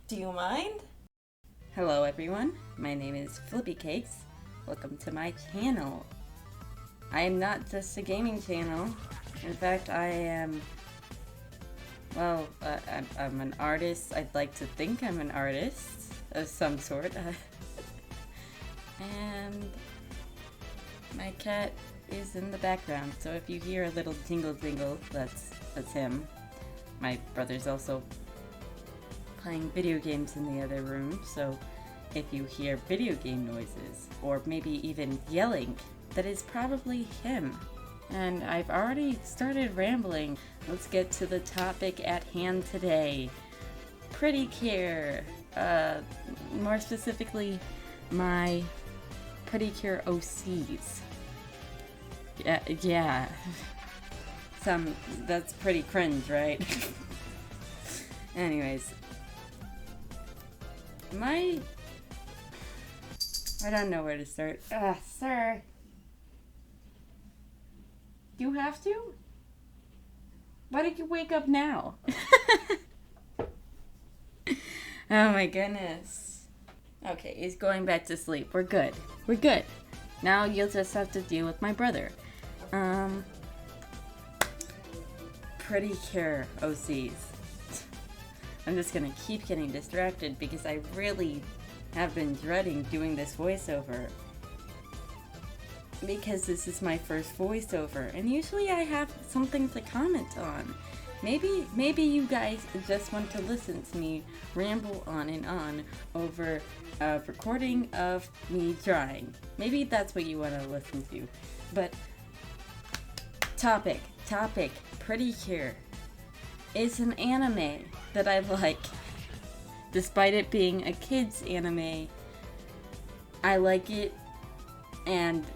Do you mind? Hello everyone, my name is Flippy Cakes. Welcome to my channel. I am not just a gaming channel. In fact, I am, I'm an artist. I'd like to think I'm an artist of some sort. And my cat is in the background, so if you hear a little jingle jingle, that's him. My brother's also playing video games in the other room, so if you hear video game noises, or maybe even yelling, that is probably him. And I've already started rambling. Let's get to the topic at hand today. Precure. More specifically, my Precure OCs. Yeah. That's pretty cringe, right? Anyways. I don't know where to start. Sir. You have to? Why did you wake up now? Oh my goodness. Okay, he's going back to sleep. We're good. We're good. Now you'll just have to deal with my brother. Precure OCs. I'm just gonna keep getting distracted because I really have been dreading doing this voiceover. Because this is my first voiceover, and usually I have something to comment on. Maybe you guys just want to listen to me ramble on and on over a recording of me drawing. Maybe that's what you want to listen to. But topic, Precure is an anime that I like. Despite it being a kid's anime, I like it, and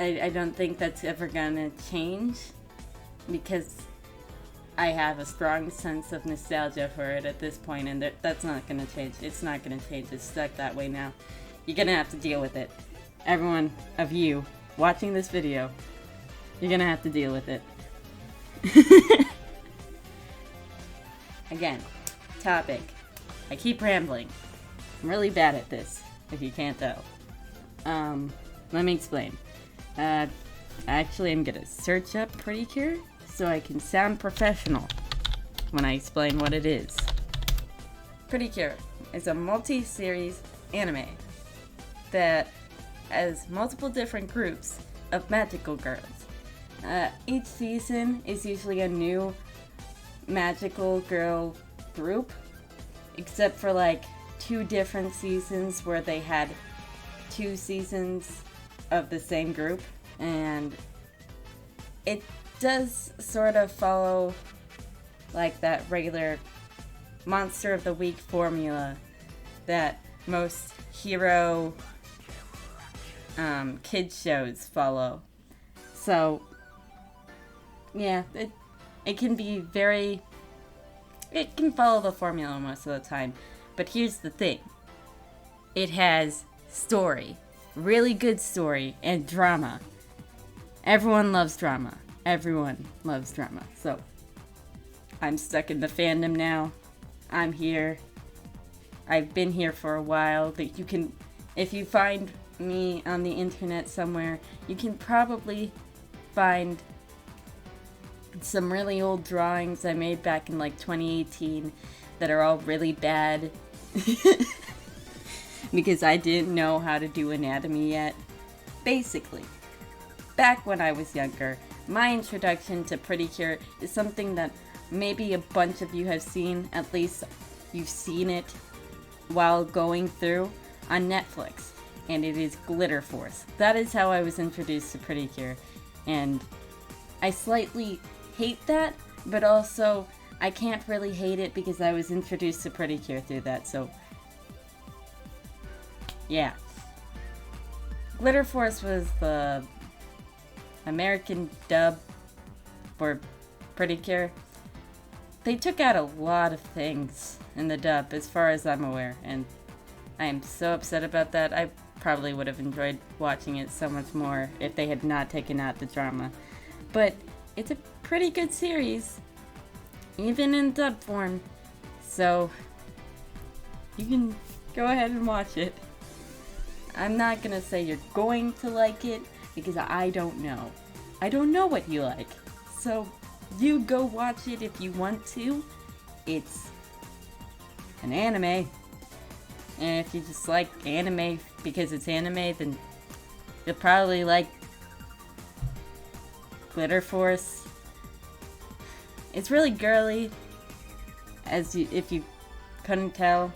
I don't think that's ever gonna change because I have a strong sense of nostalgia for it at this point, and that's not gonna change. It's not gonna change. It's stuck that way now. You're gonna have to deal with it. Everyone of you watching this video, you're gonna have to deal with it. Again, topic. I keep rambling. I'm really bad at this, if you can't tell. Let me explain. Actually, I'm gonna search up Precure so I can sound professional when I explain what it is. Precure is a multi-series anime that has multiple different groups of magical girls. Each season is usually a new magical girl group, except for like 2 different seasons where they had 2 seasons of the same group, and it does sort of follow like that regular monster of the week formula that most hero kids shows follow. So yeah, it can be it can follow the formula most of the time. But here's the thing. It has story. Really good story and drama. Everyone loves drama. Everyone loves drama. So, I'm stuck in the fandom now. I'm here. I've been here for a while. That you can, if you find me on the internet somewhere, you can probably find some really old drawings I made back in like 2018 that are all really bad. Because I didn't know how to do anatomy yet. Basically, back when I was younger, my introduction to Precure is something that maybe a bunch of you have seen. At least you've seen it while going through on Netflix, and it is Glitter Force. That is how I was introduced to Precure, and I slightly hate that, but also I can't really hate it because I was introduced to Precure through that, so yeah. Glitter Force was the American dub for Precure. They took out a lot of things in the dub, as far as I'm aware, and I am so upset about that. I probably would have enjoyed watching it so much more if they had not taken out the drama. But it's a pretty good series, even in dub form. So You can go ahead and watch it. I'm not gonna say you're going to like it because I don't know. I don't know what you like. So you go watch it if you want to. It's an anime. And if you just like anime because it's anime, then you'll probably like Glitter Force. It's really girly, if you couldn't tell.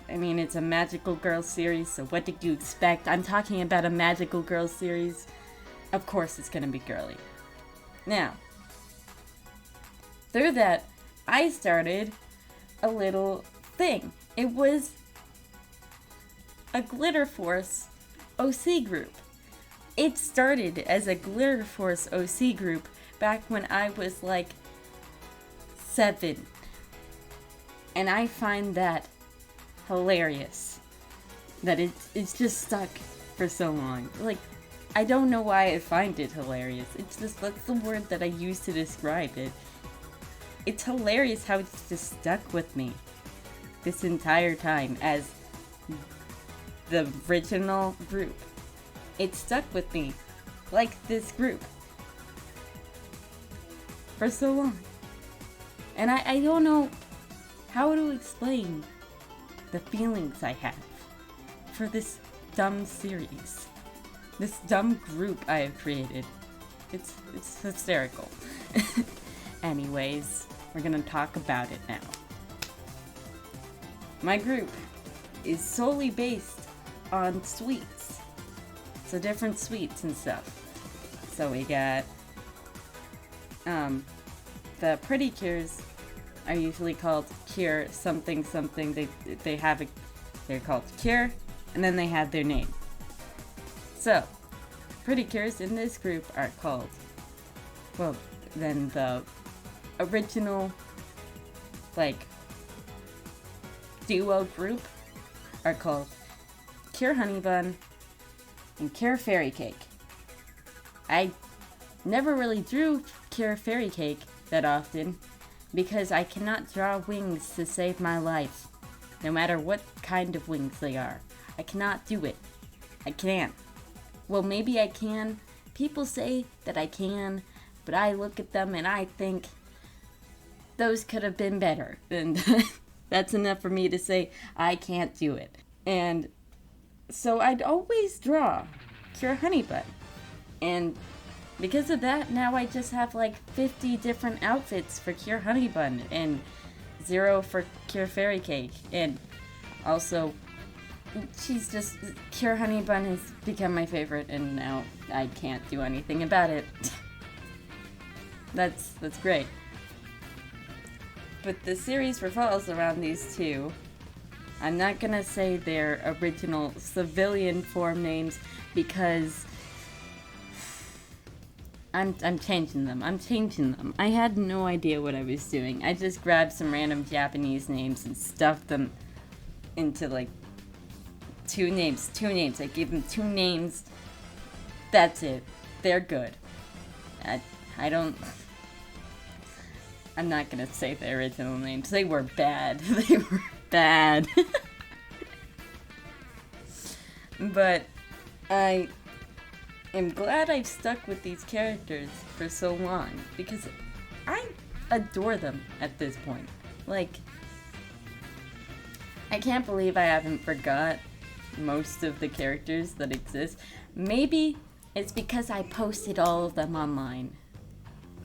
I mean, it's a magical girl series, so what did you expect? I'm talking about a magical girl series. Of course it's gonna be girly. Now, through that, I started a little thing. It was a Glitter Force OC group. It started as a Glitter Force OC group back when I was like 7. And I find that hilarious. That it's just stuck for so long. Like, I don't know why I find it hilarious. It's just, that's the word that I use to describe it. It's hilarious how it's just stuck with me this entire time as the original group. It stuck with me like this group for so long. And I don't know how to explain the feelings I have for this dumb series. This dumb group I have created. It's hysterical. Anyways, we're gonna talk about it now. My group is solely based on sweets. So different sweets and stuff. So we got the Pretty Cures are usually called Cure something something. They're called Cure, and then they have their name. So Pretty Cures in this group are called, well, then the original like duo group are called Cure Honey Bun and Cure Fairy Cake. I never really drew Cure Fairy Cake that often because I cannot draw wings to save my life, no matter what kind of wings they are. I cannot do it. I can't. Well, maybe I can. People say that I can, but I look at them and I think those could have been better. And that's enough for me to say I can't do it. And so I'd always draw Cure Honey Bun. And because of that, now I just have like 50 different outfits for Cure Honey Bun and 0 for Cure Fairy Cake. And also, Cure Honey Bun has become my favorite, and now I can't do anything about it. That's great. But the series revolves around these two. I'm not gonna say their original civilian form names because I'm changing them. I had no idea what I was doing. I just grabbed some random Japanese names and stuffed them into like two names. I gave them 2 names. That's it. They're good. I'm not gonna say the original names. They were bad. They were bad. But I am glad I've stuck with these characters for so long because I adore them at this point. Like, I can't believe I haven't forgot most of the characters that exist. Maybe it's because I posted all of them online.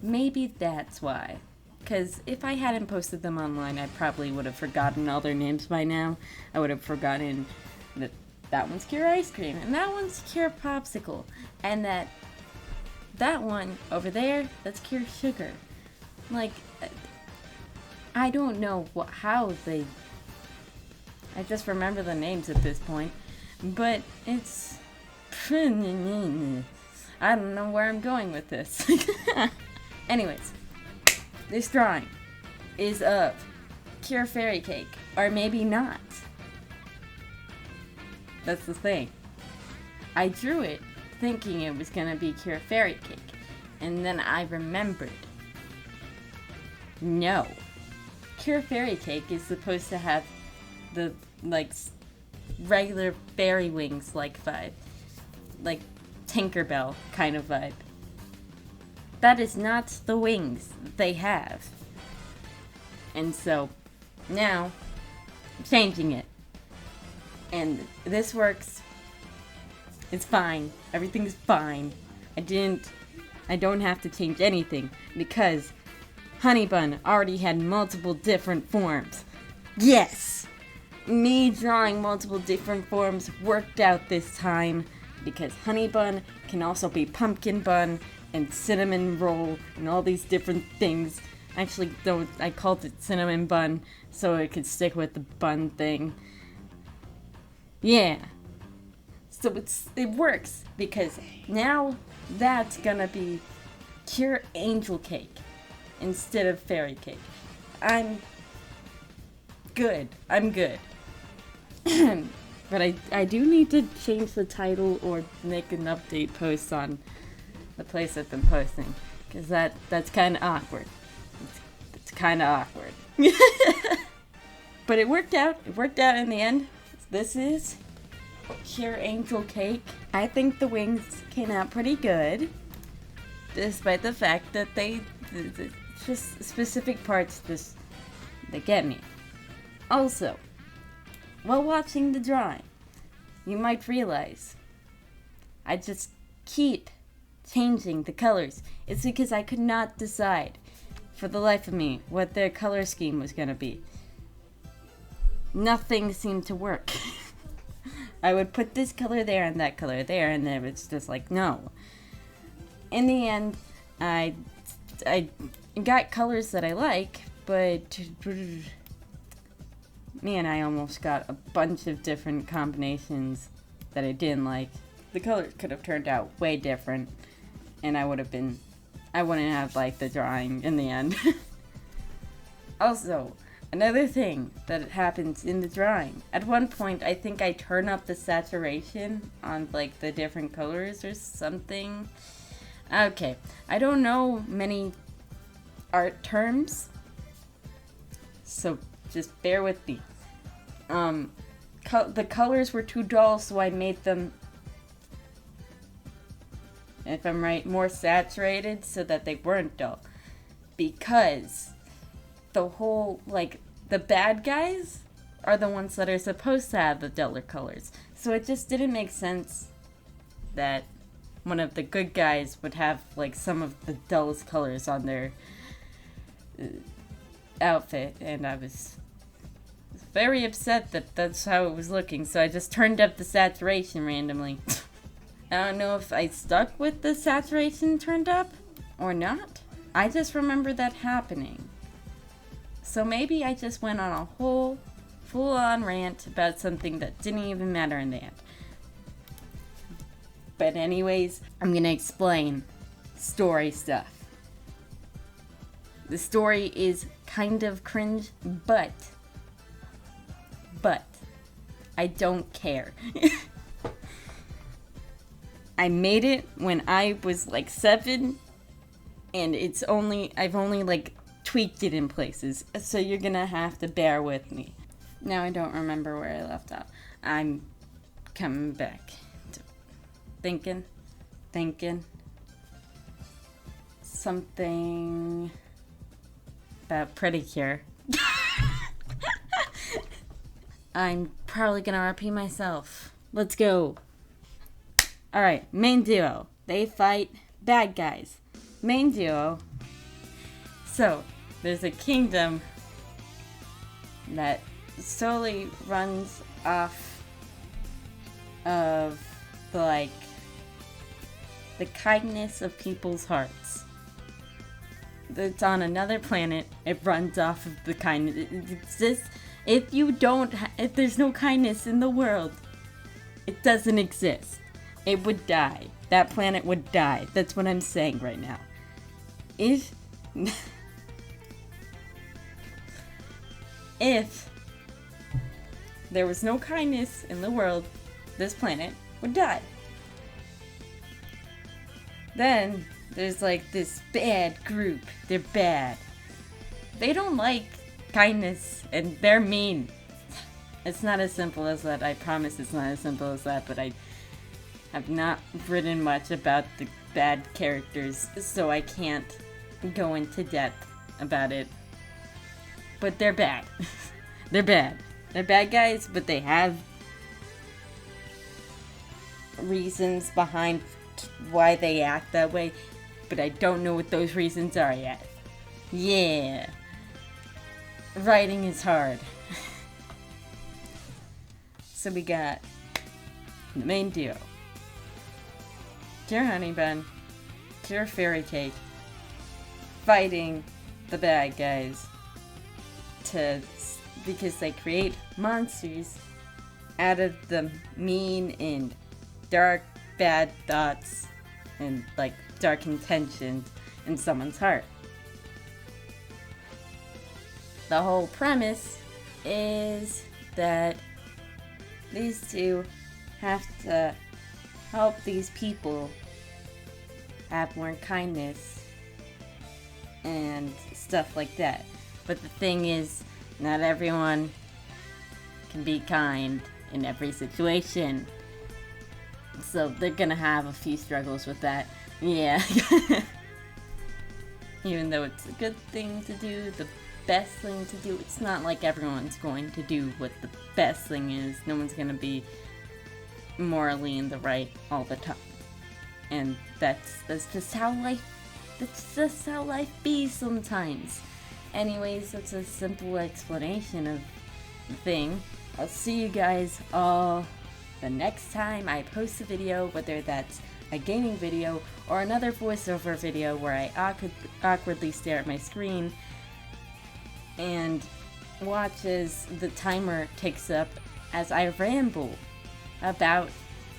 Maybe that's why. Because if I hadn't posted them online, I probably would have forgotten all their names by now. I would have forgotten that one's Cure Ice Cream, and that one's Cure Popsicle, and that one over there, that's Cure Sugar. Like, I don't know how they... I just remember the names at this point, but it's... I don't know where I'm going with this. Anyways, this drawing is of Cure Fairy Cake, or maybe not. That's the thing. I drew it thinking it was gonna be Cure Fairy Cake, and then I remembered. No. Cure Fairy Cake is supposed to have the like regular fairy wings like vibe, like Tinkerbell kind of vibe. That is not the wings they have. And so now I'm changing it. And this works. It's fine. Everything's fine. I don't have to change anything because Honey Bun already had multiple different forms. Yes! Me drawing multiple different forms worked out this time because Honey Bun can also be Pumpkin Bun and Cinnamon Roll and all these different things. Actually, though, I called it Cinnamon Bun so it could stick with the bun thing. Yeah. So it works because now that's gonna be pure angel cake instead of fairy cake. I'm good. But I do need to change the title or make an update post on the place I've been posting because that's kind of awkward. It's kind of awkward. But it worked out. It worked out in the end. This is pure angel cake. I think the wings came out pretty good, despite the fact that they just specific parts they get me. Also, while watching the drawing, you might realize I just keep changing the colors. It's because I could not decide for the life of me what their color scheme was gonna be. Nothing seemed to work. I would put this color there and that color there, and then it's just like, no. In the end, I got colors that I like, but man, I almost got a bunch of different combinations that I didn't like. The colors could have turned out way different, and I wouldn't have liked the drawing in the end. Also, another thing that happens in the drawing. At one point, I think I turn up the saturation on like the different colors or something. Okay, I don't know many art terms, so just bear with me. The colors were too dull, so I made them, if I'm right, more saturated so that they weren't dull. Because the whole, like, the bad guys are the ones that are supposed to have the duller colors. So it just didn't make sense that one of the good guys would have, like, some of the dullest colors on their outfit. And I was very upset that that's how it was looking. So I just turned up the saturation randomly. I don't know if I stuck with the saturation turned up or not. I just remember that happening. So maybe I just went on a whole full-on rant about something that didn't even matter in the end. But anyways, I'm gonna explain story stuff. The story is kind of cringe, but I don't care. I made it when I was like 7, and I've only like tweaked it in places, so you're gonna have to bear with me. Now I don't remember where I left off. I'm coming back to thinking something about Precure. I'm probably gonna repeat myself. Let's go. Alright, main duo. They fight bad guys. Main duo. So, there's a kingdom that solely runs off of the kindness of people's hearts. It's on another planet. It runs off of the kindness. It exists. If there's no kindness in the world, it doesn't exist. It would die. That planet would die. That's what I'm saying right now. If there was no kindness in the world, this planet would die. Then there's like this bad group. They're bad. They don't like kindness and they're mean. It's not as simple as that. I promise it's not as simple as that, but I have not written much about the bad characters, so I can't go into depth about it. But they're bad. They're bad. They're bad guys, but they have reasons behind why they act that way, but I don't know what those reasons are yet. Yeah. Writing is hard. So we got the main duo. Pure Honey Bun, Pure Fairy Cake, fighting the bad guys because they create monsters out of the mean and dark, bad thoughts and like dark intentions in someone's heart. The whole premise is that these two have to help these people have more kindness and stuff like that. But the thing is, not everyone can be kind in every situation. So they're gonna have a few struggles with that. Yeah. Even though it's a good thing to do, the best thing to do, it's not like everyone's going to do what the best thing is. No one's gonna be morally in the right all the time. And that's just how life be sometimes. Anyways, that's a simple explanation of the thing. I'll see you guys all the next time I post a video, whether that's a gaming video or another voiceover video where I awkwardly stare at my screen and watch as the timer ticks up as I ramble about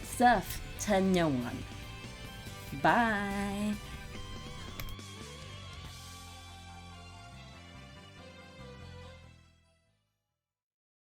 stuff to no one. Bye!